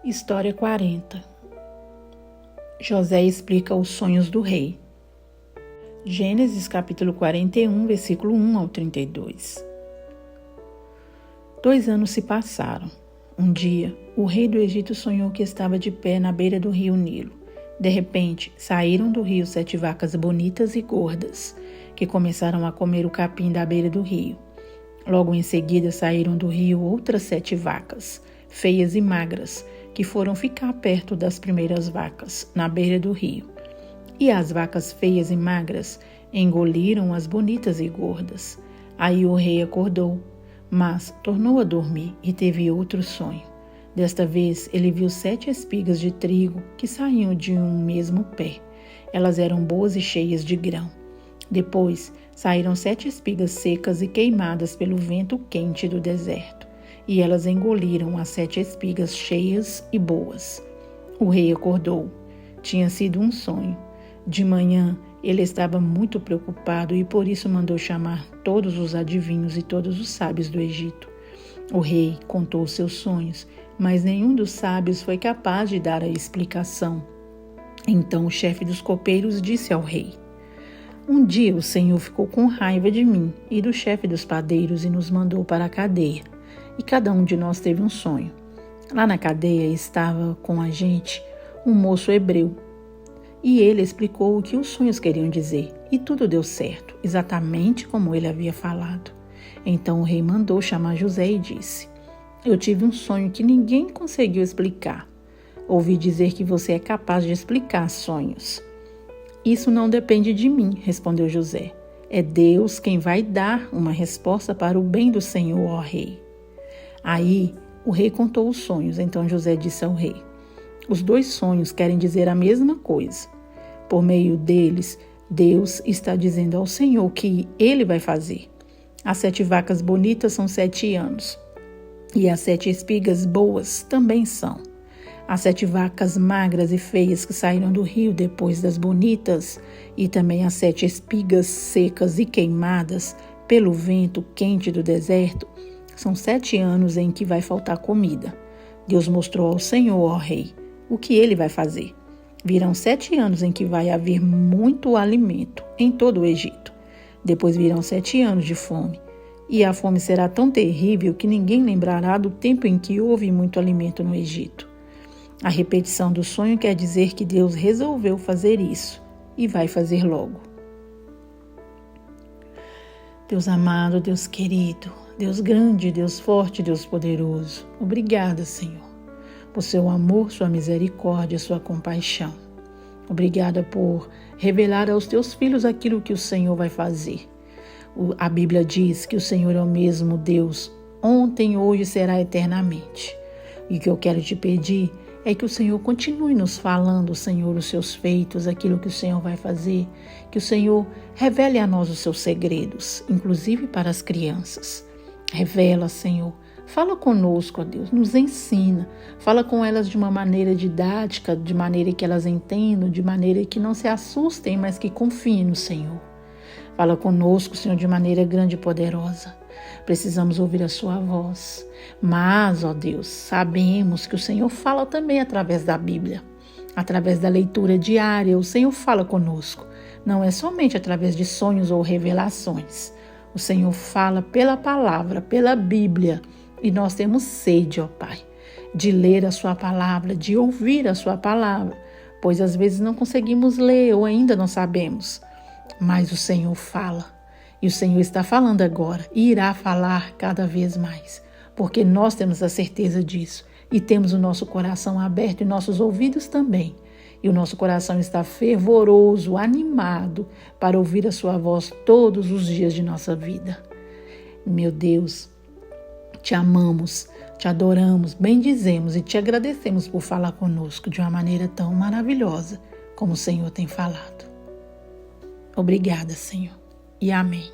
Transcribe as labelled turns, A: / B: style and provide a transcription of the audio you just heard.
A: História 40. José explica os sonhos do rei. Gênesis capítulo 41, versículo 1 ao 32. 2 anos se passaram. Um dia, o rei do Egito sonhou que estava de pé na beira do rio Nilo. De repente, saíram do rio 7 vacas bonitas e gordas, que começaram a comer o capim da beira do rio. Logo em seguida, saíram do rio outras 7 vacas, feias e magras, que foram ficar perto das primeiras vacas, na beira do rio. E as vacas feias e magras engoliram as bonitas e gordas. Aí o rei acordou, mas tornou a dormir e teve outro sonho. Desta vez, ele viu 7 espigas de trigo que saíam de um mesmo pé. Elas eram boas e cheias de grão. Depois, saíram 7 espigas secas e queimadas pelo vento quente do deserto. E elas engoliram as 7 espigas cheias e boas. O rei acordou. Tinha sido um sonho. De manhã, ele estava muito preocupado e por isso mandou chamar todos os adivinhos e todos os sábios do Egito. O rei contou seus sonhos, mas nenhum dos sábios foi capaz de dar a explicação. Então o chefe dos copeiros disse ao rei: "Um dia o Senhor ficou com raiva de mim e do chefe dos padeiros e nos mandou para a cadeia. E cada um de nós teve um sonho. Lá na cadeia estava com a gente um moço hebreu. E ele explicou o que os sonhos queriam dizer. E tudo deu certo, exatamente como ele havia falado. Então o rei mandou chamar José e disse: "Eu tive um sonho que ninguém conseguiu explicar. Ouvi dizer que você é capaz de explicar sonhos." "Isso não depende de mim", respondeu José. "É Deus quem vai dar uma resposta para o bem do Senhor, ó rei." Aí o rei contou os sonhos. Então José disse ao rei: "Os 2 sonhos querem dizer a mesma coisa. Por meio deles, Deus está dizendo ao Senhor o que ele vai fazer. As 7 vacas bonitas são 7 anos. E as 7 espigas boas também são. As 7 vacas magras e feias que saíram do rio depois das bonitas, e também as 7 espigas secas e queimadas pelo vento quente do deserto, são 7 anos em que vai faltar comida. Deus mostrou ao Senhor, ó rei, o que ele vai fazer. Virão 7 anos em que vai haver muito alimento em todo o Egito. Depois virão 7 anos de fome. E a fome será tão terrível que ninguém lembrará do tempo em que houve muito alimento no Egito." A repetição do sonho quer dizer que Deus resolveu fazer isso e vai fazer logo. Deus amado, Deus querido, Deus grande, Deus forte, Deus poderoso, obrigada, Senhor, por seu amor, sua misericórdia, sua compaixão. Obrigada por revelar aos teus filhos aquilo que o Senhor vai fazer. A Bíblia diz que o Senhor é o mesmo Deus, ontem, hoje e será eternamente. E o que eu quero te pedir é que o Senhor continue nos falando, Senhor, os seus feitos, aquilo que o Senhor vai fazer, que o Senhor revele a nós os seus segredos, inclusive para as crianças. Revela, Senhor, fala conosco, ó Deus, nos ensina, fala com elas de uma maneira didática, de maneira que elas entendam, de maneira que não se assustem, mas que confiem no Senhor. Fala conosco, Senhor, de maneira grande e poderosa. Precisamos ouvir a sua voz. Mas, ó Deus, sabemos que o Senhor fala também através da Bíblia. Através da leitura diária, o Senhor fala conosco. Não é somente através de sonhos ou revelações. O Senhor fala pela palavra, pela Bíblia. E nós temos sede, ó Pai, de ler a sua palavra, de ouvir a sua palavra. Pois às vezes não conseguimos ler ou ainda não sabemos. Mas o Senhor fala. E o Senhor está falando agora e irá falar cada vez mais, porque nós temos a certeza disso e temos o nosso coração aberto e nossos ouvidos também. E o nosso coração está fervoroso, animado para ouvir a sua voz todos os dias de nossa vida. Meu Deus, te amamos, te adoramos, bendizemos e te agradecemos por falar conosco de uma maneira tão maravilhosa como o Senhor tem falado. Obrigada, Senhor. E amém.